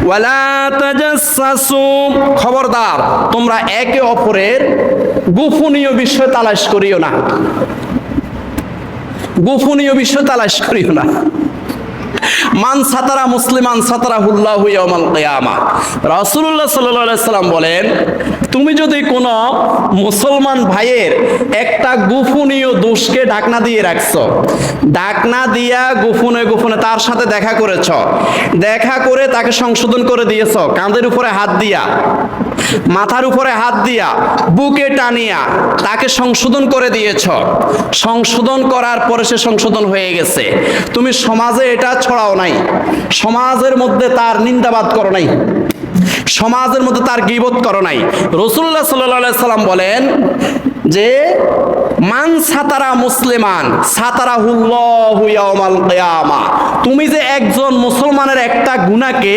ওয়ালা তাজাসসু, খবরদার তোমরা একে অপরের গোপনীয় বিষয় তালাশ করিও না, গোপনীয় বিষয় তালাশ করিও না। মান সাতারা মুসলিমান সাতারাহুল্লাহু ইয়াউমাল কিয়ামা, রাসূলুল্লাহ সাল্লাল্লাহু আলাইহি সাল্লাম বলেন, তুমি যদি কোনো মুসলমান ভাইয়ের একটা গোপনীয় দোষকে ঢাকনা দিয়ে রাখছো, ঢাকনা দিয়া গোপনে গোপনে তার সাথে দেখা করেছ, দেখা করে তাকে সংশোধন করে দিয়েছ, কাঁধের উপরে হাত দিয়া, মাথার উপরে হাত দিয়া, বুকে টানিয়া তাকে সংশোধন করে দিয়েছ, সংশোধন করার পরে সে সংশোধন হয়ে গেছে, তুমি সমাজে এটা ছড়াও নাই, সমাজের মধ্যে তার নিন্দাবাদ করো নাই, সমাজের মধ্যে তার গীবত করো নাই। রাসূলুল্লাহ সাল্লাল্লাহু আলাইহি সাল্লাম বলেন যে মান সাতারা মুসলিমান সাতারাহুল্লাহু ইয়াউমাল কিয়ামা, তুমি যে একজন মুসলমানের একটা গুনাহকে